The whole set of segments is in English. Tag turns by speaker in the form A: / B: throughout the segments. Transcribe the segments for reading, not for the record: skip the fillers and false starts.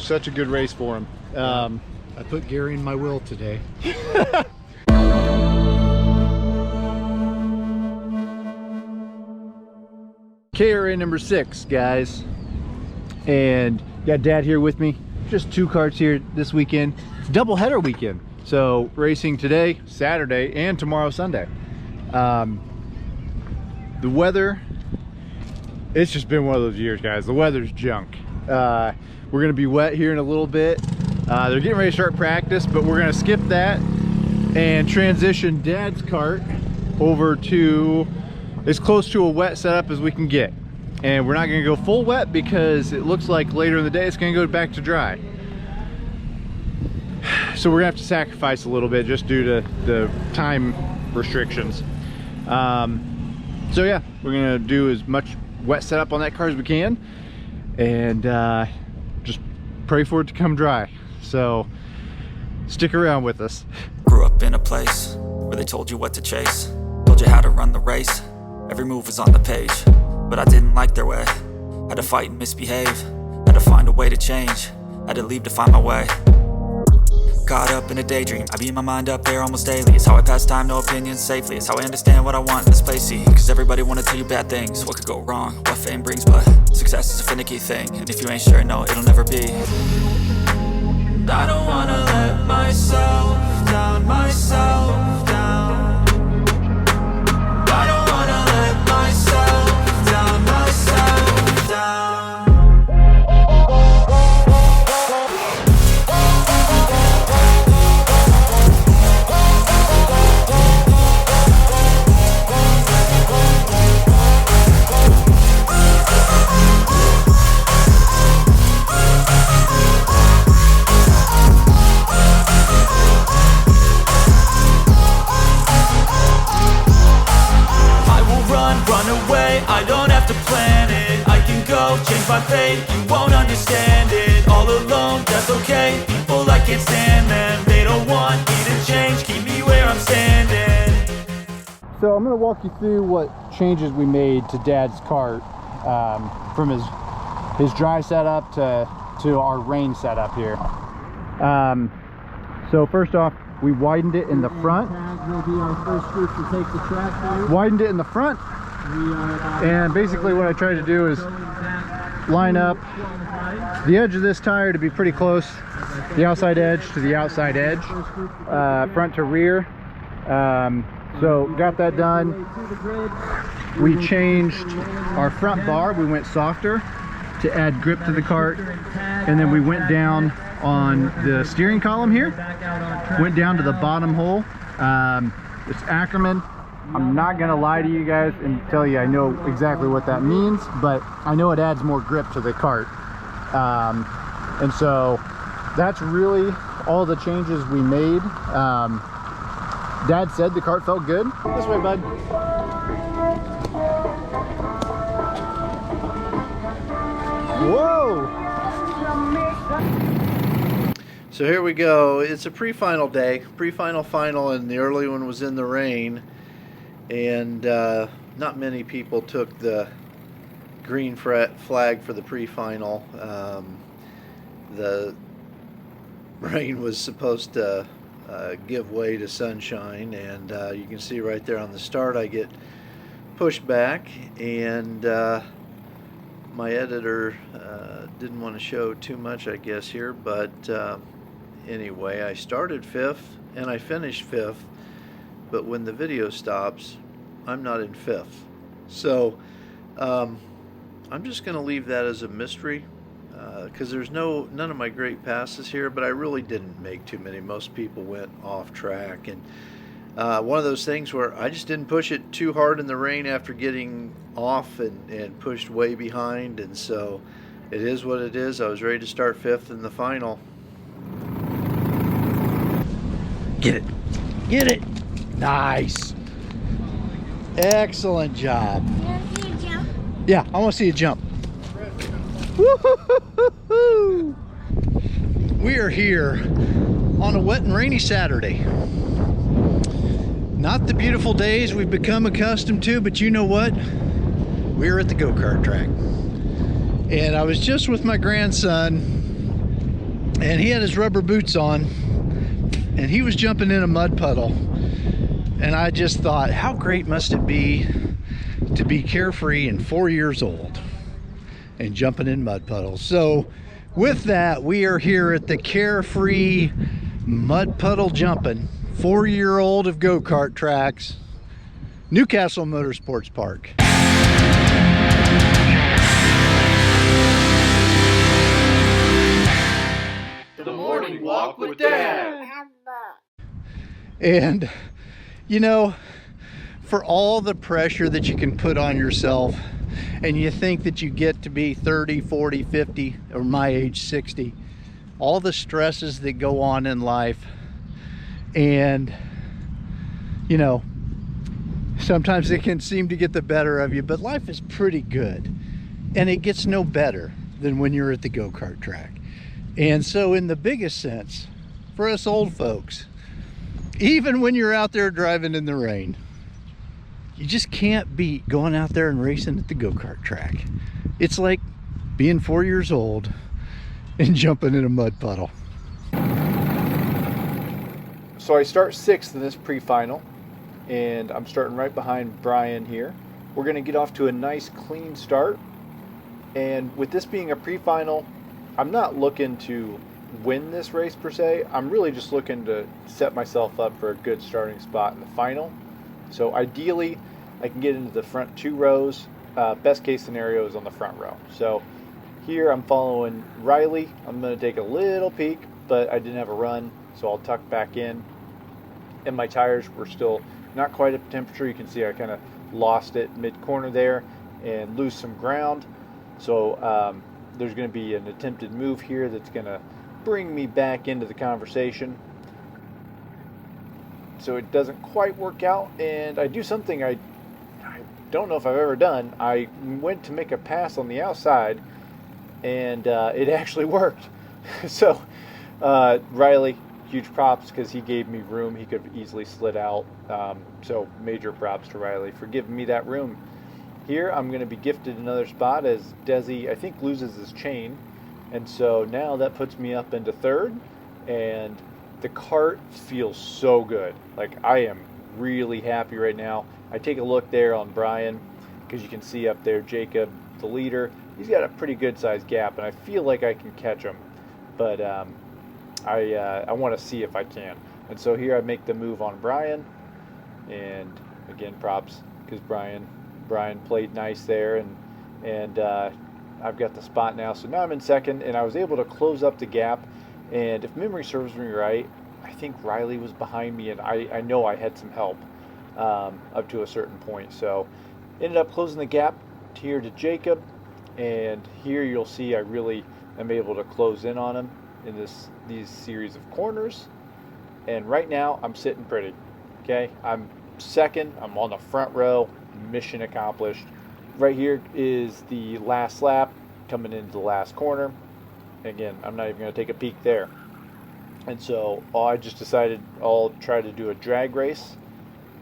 A: such a good race for him.
B: I put Gary in my will today.
A: KRA number 6, guys, and got Dad here with me. Just 2 karts here this weekend. It's double header weekend, so racing today, Saturday, and tomorrow, Sunday. The weather, it's just been one of those years, guys. The weather's junk. We're gonna be wet here in a little bit. They're getting ready to start practice, but we're gonna skip that and transition Dad's kart over to as close to a wet setup as we can get. And we're not gonna go full wet because it looks like later in the day it's gonna go back to dry. So we're gonna have to sacrifice a little bit just due to the time restrictions. So yeah, we're gonna do as much wet setup on that car as we can, and just pray for it to come dry. So stick around with us.
C: Grew up in a place where they told you what to chase, told you how to run the race. Every move was on the page, but I didn't like their way. Had to fight and misbehave, had to find a way to change, had to leave to find my way. Caught up in a daydream, I beat my mind up there almost daily. It's how I pass time, no opinions safely. It's how I understand what I want in this place, see. Cause everybody wanna tell you bad things, what could go wrong, what fame brings. But success is a finicky thing, and if you ain't sure, no, it'll never be. I don't wanna let myself down, myself down. I don't wanna let myself down, myself down. Run away, I don't have to plan it. I can go, change my fate, you won't understand it. All alone, that's okay, people I can't stand them. They don't want me to change, keep me where I'm standing.
A: So I'm gonna walk you through what changes we made to Dad's kart, from his dry setup to our rain setup here. So first off, we widened it in the front.
D: Will be our first group to take the track through.
A: Widened it in the front, and basically what I tried to do is line up the edge of this tire to be pretty close, the outside edge to the outside edge, front to rear. So got that done. We changed our front bar, we went softer to add grip to the kart, and then we went down on the steering column here, went down to the bottom hole. It's Ackerman. I'm not gonna lie to you guys and tell you I know exactly what that means, but I know it adds more grip to the kart. And so that's really all the changes we made. Dad said the kart felt good. This way, bud. Whoa! So here we go. It's a pre-final day, final, and the early one was in the rain, and not many people took the green flag for the pre-final. The rain was supposed to give way to sunshine, and you can see right there on the start I get pushed back, and my editor didn't want to show too much, I guess, here, but anyway, I started 5th and I finished 5th, but when the video stops, I'm not in 5th. So I'm just going to leave that as a mystery, because there's none of my great passes here, but I really didn't make too many. Most people went off track, and one of those things where I just didn't push it too hard in the rain after getting off and pushed way behind, and so it is what it is. I was ready to start 5th in the final. Get it. Get it. Nice. Excellent job.
E: You want to see a jump?
A: Yeah, I want to see a jump. Woo-hoo-hoo-hoo. We are here on a wet and rainy Saturday. Not the beautiful days we've become accustomed to, but you know what? We're at the go-kart track. And I was just with my grandson and he had his rubber boots on, and he was jumping in a mud puddle. And I just thought, how great must it be to be carefree and 4 years old and jumping in mud puddles. So with that, we are here at the Carefree Mud Puddle Jumping 4-year-old of go-kart tracks, Newcastle Motorsports Park.
E: The morning walk with Dad.
A: And you know, for all the pressure that you can put on yourself, and you think that you get to be 30, 40, 50, or my age 60, all the stresses that go on in life, and you know, sometimes it can seem to get the better of you, but life is pretty good, and it gets no better than when you're at the go-kart track. And so in the biggest sense, for us old folks, even when you're out there driving in the rain, you just can't beat going out there and racing at the go-kart track. It's like being 4 years old and jumping in a mud puddle.
F: So I start 6th in this pre-final, and I'm starting right behind Brian here. We're going to get off to a nice clean start, and with this being a pre-final, I'm not looking to win this race per se. I'm really just looking to set myself up for a good starting spot in the final. So ideally I can get into the front 2 rows. Best case scenario is on the front row. So here I'm following Riley. I'm going to take a little peek, but I didn't have a run, so I'll tuck back in. And my tires were still not quite at temperature. You can see I kind of lost it mid-corner there and lose some ground. So there's going to be an attempted move here that's going to bring me back into the conversation. So it doesn't quite work out, and I do something I don't know if I've ever done. I went to make a pass on the outside, and it actually worked. So Riley, huge props, because he gave me room. He could have easily slid out. So major props to Riley for giving me that room. Here I'm going to be gifted another spot as Desi, I think, loses his chain. And so now that puts me up into 3rd, and the kart feels so good. Like, I am really happy right now. I take a look there on Brian, because you can see up there Jacob, the leader. He's got a pretty good sized gap, and I feel like I can catch him. But I want to see if I can. And so here I make the move on Brian, and again, props, because Brian played nice there, and I've got the spot now. So now I'm in 2nd, and I was able to close up the gap. And if memory serves me right, I think Riley was behind me, and I know I had some help up to a certain point. So ended up closing the gap here to Jacob, and here you'll see I really am able to close in on him in these series of corners. And right now I'm sitting pretty. Okay, I'm 2nd. I'm on the front row. Mission accomplished. Right here is the last lap, coming into the last corner. Again, I'm not even going to take a peek there. And so I just decided I'll try to do a drag race.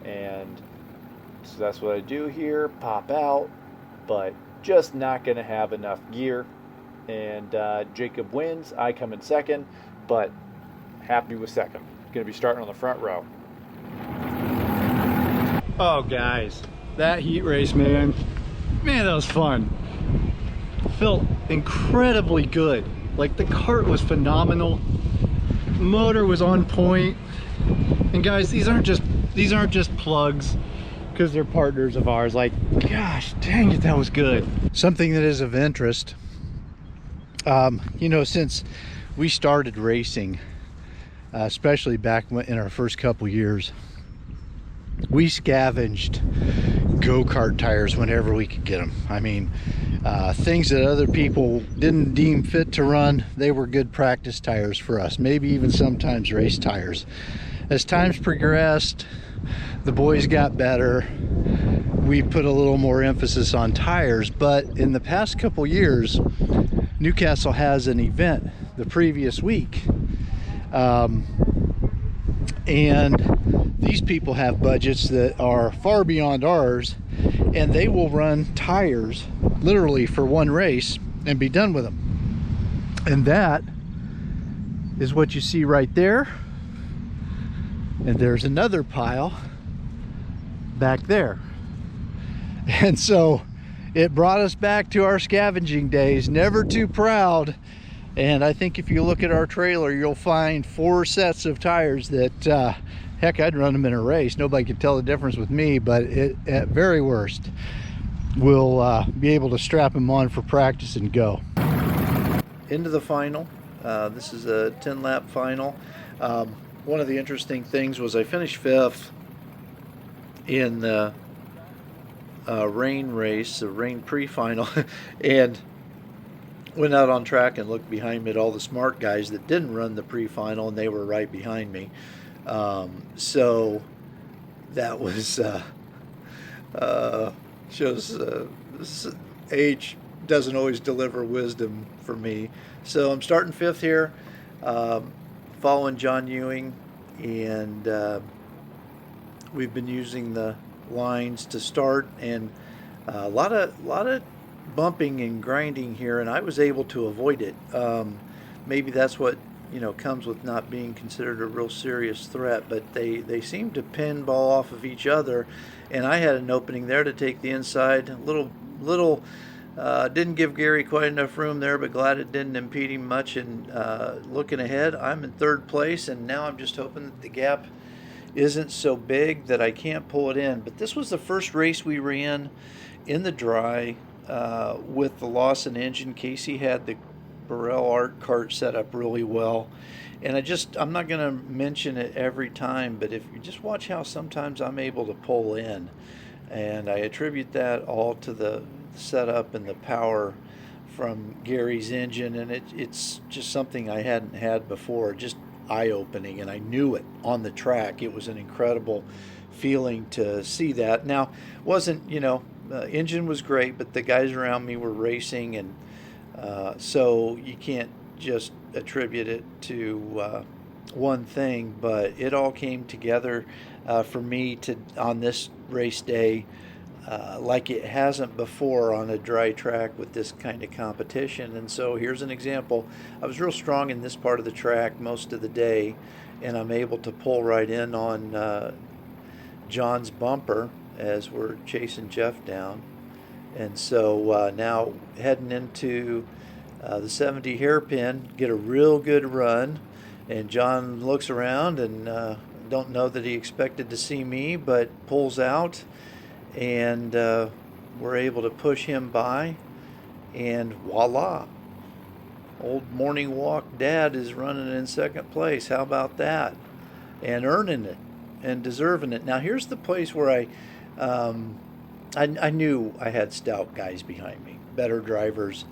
F: And so that's what I do here. Pop out, but just not going to have enough gear. And Jacob wins. I come in 2nd, but happy with 2nd. Going to be starting on the front row.
B: Oh, guys, that heat race, man, that was fun. Felt incredibly good. Like, the kart was phenomenal, motor was on point, and guys, these aren't just plugs because they're partners of ours. Like, gosh dang it, that was good.
A: Something that is of interest, you know, since we started racing, especially back in our first couple years, we scavenged go-kart tires whenever we could get them. I mean, things that other people didn't deem fit to run, they were good practice tires for us, maybe even sometimes race tires. As times progressed, the boys got better. We put a little more emphasis on tires, but in the past couple years, Newcastle has an event the previous week, and these people have budgets that are far beyond ours, and they will run tires literally for one race and be done with them. And that is what you see right there. And there's another pile back there. And so it brought us back to our scavenging days, never too proud. And I think if you look at our trailer, you'll find 4 sets of tires that, heck, I'd run them in a race. Nobody could tell the difference with me, but at very worst, we'll be able to strap them on for practice and go. Into the final. This is a 10-lap final. One of the interesting things was I finished 5th in the rain race, the rain pre-final, and went out on track and looked behind me at all the smart guys that didn't run the pre-final, and they were right behind me. So that was shows age doesn't always deliver wisdom for me. So I'm starting 5th here, following John Ewing, and we've been using the lines to start, and a lot of bumping and grinding here, and I was able to avoid it. Maybe that's what comes with not being considered a real serious threat, but they seem to pinball off of each other, and I had an opening there to take the inside. Little didn't give Gary quite enough room there, but glad it didn't impede him much. And looking ahead, I'm in 3rd place, and now I'm just hoping that the gap isn't so big that I can't pull it in. But this was the first race we ran in the dry with the Lawson engine. Kacy had the Birel Art Chassis set up really well, and I'm not going to mention it every time, but if you just watch how sometimes I'm able to pull in, and I attribute that all to the setup and the power from Gary's engine, and it's just something I hadn't had before, just eye-opening, and I knew it on the track. It was an incredible feeling to see that. Now, wasn't, engine was great, but the guys around me were racing, and so you can't just attribute it to one thing, but it all came together for me on this race day like it hasn't before on a dry track with this kind of competition. And so here's an example. I was real strong in this part of the track most of the day, and I'm able to pull right in on John's bumper as we're chasing Jeff down. And so now heading into the 70 hairpin, get a real good run, and John looks around and don't know that he expected to see me, but pulls out, and we're able to push him by, and voila, old morning walk dad is running in 2nd place. How about that? And earning it and deserving it. Now here's the place where I knew I had stout guys behind me, better drivers,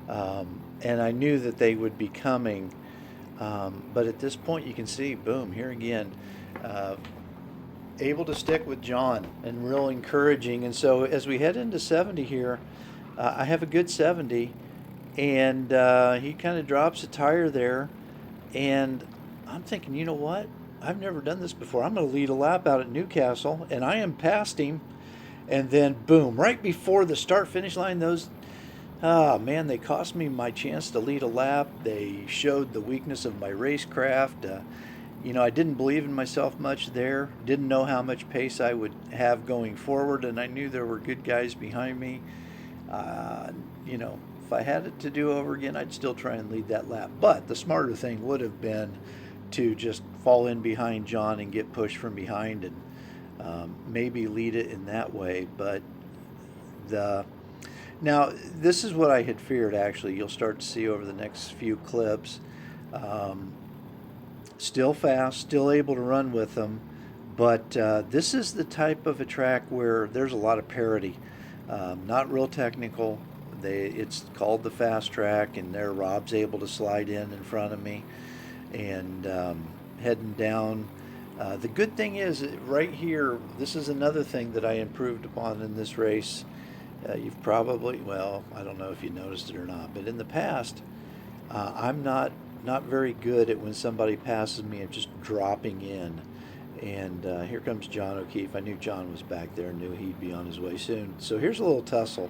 A: and I knew that they would be coming, but at this point you can see, boom, here again, able to stick with John, and real encouraging. And so as we head into 70 here, I have a good 70, and he kind of drops a tire there, and I'm thinking, you know what, I've never done this before. I'm going to lead a lap out at Newcastle, and I am past him. And then boom, right before the start finish line, those they cost me my chance to lead a lap. They showed the weakness of my racecraft. I didn't believe in myself much there, didn't know how much pace I would have going forward, and I knew there were good guys behind me. If I had it to do over again, I'd still try and lead that lap. But the smarter thing would have been to just fall in behind John and get pushed from behind, and maybe lead it in that way. But now this is what I had feared. Actually, you'll start to see over the next few clips. Still fast, still able to run with them, but this is the type of a track where there's a lot of parity. Not real technical. It's called the fast track, and there Rob's able to slide in front of me, and heading down. The good thing is, right here, this is another thing that I improved upon in this race. You've probably, well, I don't know if you noticed it or not, but in the past, I'm not very good at when somebody passes me and just dropping in. And here comes John O'Keefe. I knew John was back there, knew he'd be on his way soon. So here's a little tussle.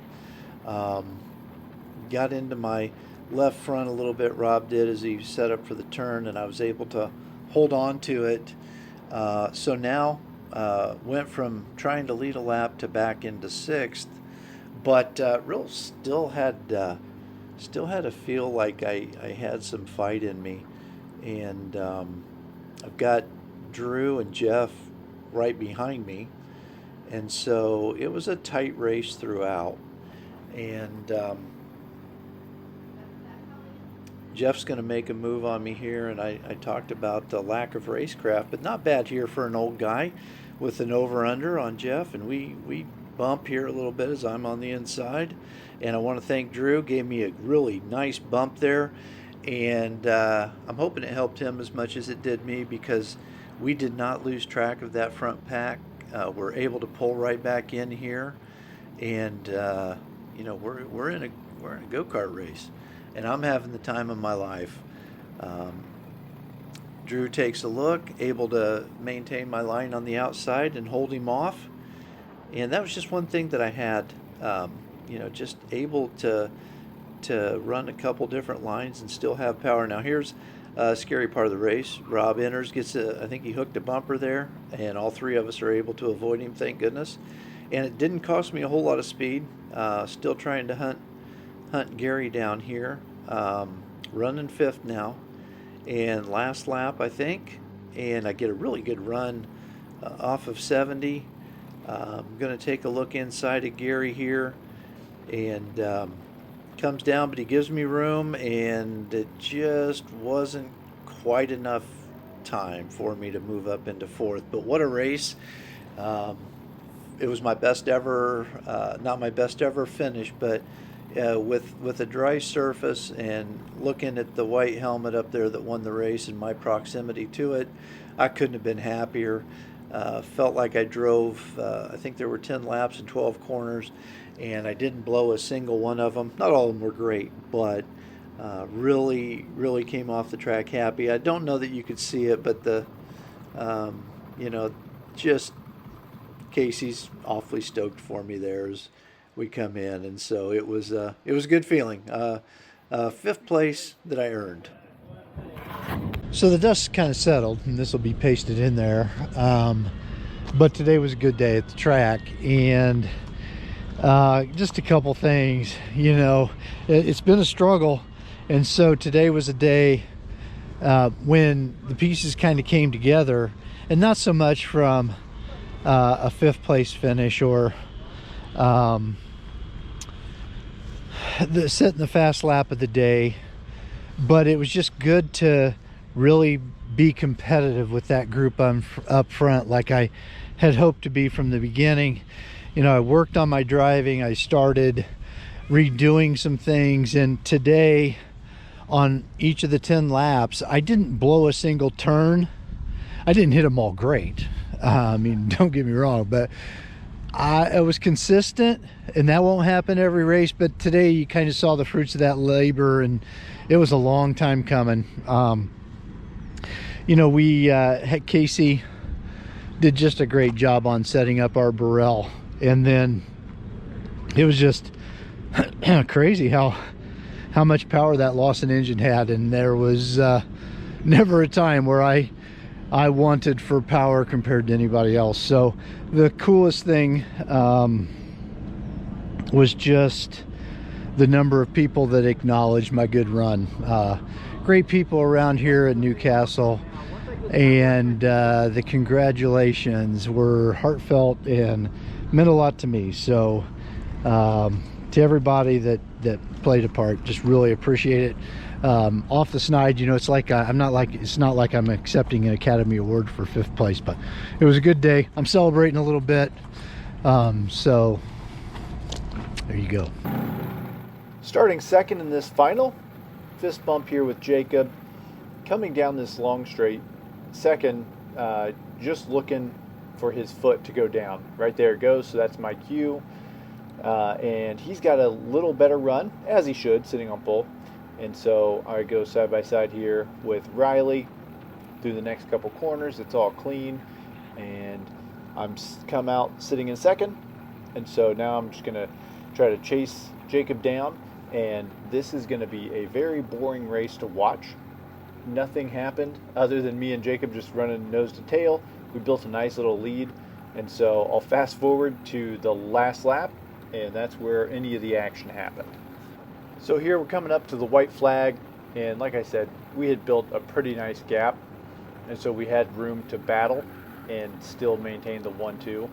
A: Got into my left front a little bit, Rob did, as he set up for the turn, and I was able to hold on to it. So now went from trying to lead a lap to back into 6th, but real still had to feel like I had some fight in me, and I've got Drew and Jeff right behind me, and so it was a tight race throughout. And Jeff's going to make a move on me here, and I talked about the lack of racecraft, but not bad here for an old guy with an over-under on Jeff, and we bump here a little bit as I'm on the inside. And I want to thank Drew, gave me a really nice bump there, and I'm hoping it helped him as much as it did me, because we did not lose track of that front pack. We're able to pull right back in here, and you know, we're in a go-kart race, and I'm having the time of my life. Drew takes a look, able to maintain my line on the outside and hold him off, and that was just one thing that I had. You know, just able to run a couple different lines and still have power. Now here's a scary part of the race. Rob enters, I think he hooked a bumper there, and all three of us are able to avoid him, thank goodness. And it didn't cost me a whole lot of speed. Still trying to hunt Gary down here. Running 5th now, and last lap I think, and I get a really good run off of 70. I'm going to take a look inside of Gary here, and comes down, but he gives me room, and it just wasn't quite enough time for me to move up into 4th. But what a race. It was my best ever, not my best ever finish, but with a dry surface and looking at the white helmet up there that won the race and my proximity to it, I couldn't have been happier. Felt like I drove, I think there were 10 laps and 12 corners, and I didn't blow a single one of them. Not all of them were great, but really came off the track happy. I don't know that you could see it, but the, you know, just Kacy's awfully stoked for me there as we come in, and so it was a good feeling. 5th place that I earned.
B: So the dust's kind of settled, and this will be pasted in there. But today was a good day at the track, and just a couple things. You know, it's been a struggle, and so today was a day when the pieces kind of came together, and not so much from a 5th place finish or setting the fast lap of the day, but it was just good to really be competitive with that group up front, like I had hoped to be from the beginning. You know, I worked on my driving, I started redoing some things, and today on each of the 10 laps I didn't blow a single turn. I didn't hit them all great, I mean, don't get me wrong, but I was consistent, and that won't happen every race, but today you kind of saw the fruits of that labor, and it was a long time coming. You know, we had Kacy did just a great job on setting up our Birel, and then it was just crazy how much power that Lawson engine had, and there was never a time where I wanted for power compared to anybody else. So the coolest thing was just the number of people that acknowledged my good run. Great people around here at Newcastle, and the congratulations were heartfelt and meant a lot to me. So to everybody that played a part, just really appreciate it. Off the snide, you know, it's like it's not like I'm accepting an Academy Award for 5th place, but it was a good day. I'm celebrating a little bit, so there you go.
F: Starting second in this final, fist bump here with Jacob, coming down this long straight. Second, just looking for his foot to go down. Right there it goes, so that's my cue. And he's got a little better run, as he should, sitting on pole. And so I go side by side here with Riley through the next couple corners. It's all clean, and I'm come out sitting in second. And so now I'm just going to try to chase Jacob down and this is going to be a very boring race to watch. Nothing happened other than me and Jacob just running nose to tail. We built a nice little lead, and so I'll fast forward to the last lap, and that's where any of the action happened. So here we're coming up to the white flag, and like I said, we had built a pretty nice gap, and so we had room to battle and still maintain the 1-2,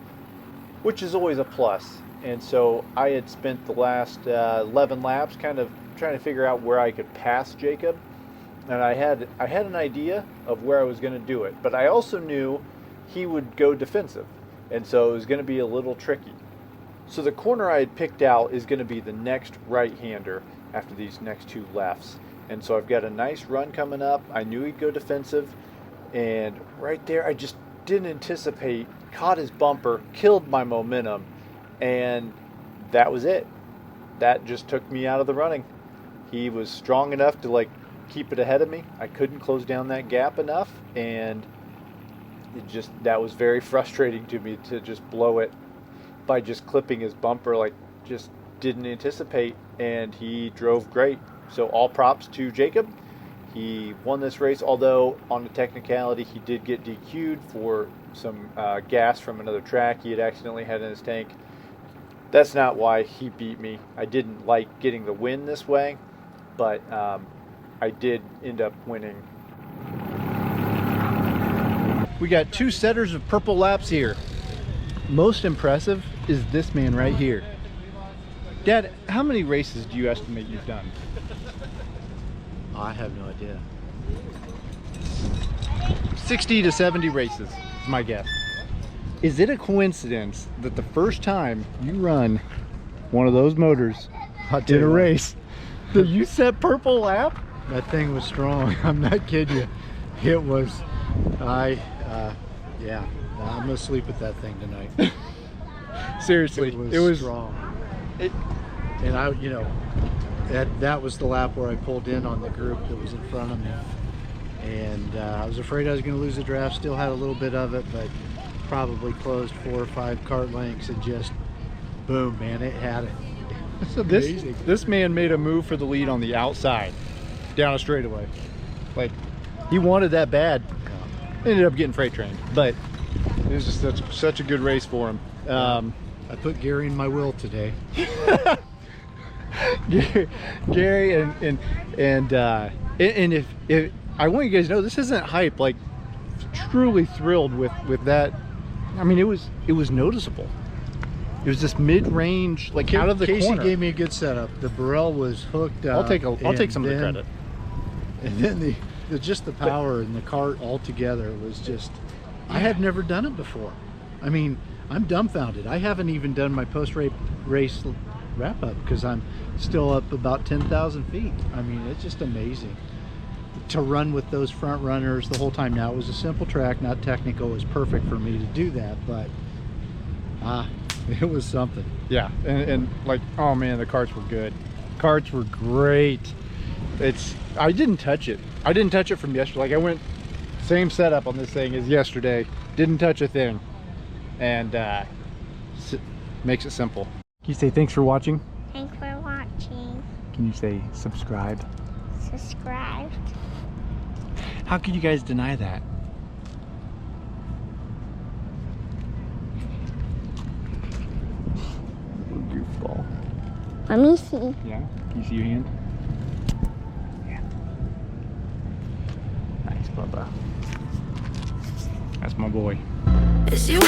F: which is always a plus. And so I had spent the last 11 laps kind of trying to figure out where I could pass Jacob, and I had an idea of where I was going to do it, but I also knew he would go defensive, and so it was going to be a little tricky. So the corner I had picked out is going to be the next right-hander after these next two lefts, and so I've got a nice run coming up. I knew he'd go defensive, and right there I just didn't anticipate, caught his bumper, killed my momentum, and that was it. That just took me out of the running. He was strong enough to keep it ahead of me. I couldn't close down that gap enough, and that was very frustrating to me to just blow it by just clipping his bumper. Just didn't anticipate, and he drove great. So all props to Jacob. He won this race, although on the technicality he did get DQ'd for some gas from another track he had accidentally had in his tank. That's not why he beat me. I didn't like getting the win this way, but I did end up winning.
B: We got two setters of purple laps here. Most impressive is this man right here. Dad, how many races do you estimate you've done?
A: I have no idea.
B: 60 to 70 races is my guess. Is it a coincidence that the first time you run one of those motors in a race that you set purple lap?
A: That thing was strong. I'm not kidding you. It was. Yeah. I'm gonna sleep with that thing tonight.
B: Seriously,
A: it was strong. And that was the lap where I pulled in on the group that was in front of me, and I was afraid I was going to lose the draft. Still had a little bit of it, but probably closed 4 or 5 kart lengths, and just boom, man, it had it. It's amazing.
B: This man made a move for the lead on the outside, down a straightaway. He wanted that bad. Ended up getting freight trained, but it was just such a good race for him.
A: I put Gary in my will today.
B: Gary and if I want you guys to know, this isn't hype. Truly thrilled with that. I mean, it was noticeable. It was just mid-range, out of the
A: Kacy
B: corner.
A: gave me a good setup. The Birel was hooked up.
B: I'll take some of the credit.
A: And then just the power and the cart all together was just. I had never done it before. I mean, I'm dumbfounded. I haven't even done my post-race wrap-up because I'm still up about 10,000 feet. I mean, it's just amazing to run with those front runners the whole time. Now, it was a simple track, not technical. It was perfect for me to do that, but it was something.
B: Yeah, and oh man, the karts were good. Karts were great. I didn't touch it. I didn't touch it from yesterday. I went same setup on this thing as yesterday. Didn't touch a thing, and makes it simple. Can you say thanks for watching?
G: Thanks for watching.
B: Can you say subscribe?
G: Subscribe.
B: How could you guys deny that? Goofball.
G: Let me see.
B: Yeah? Can you see your hand? Yeah. Nice, Bubba. That's my boy.
H: It's you.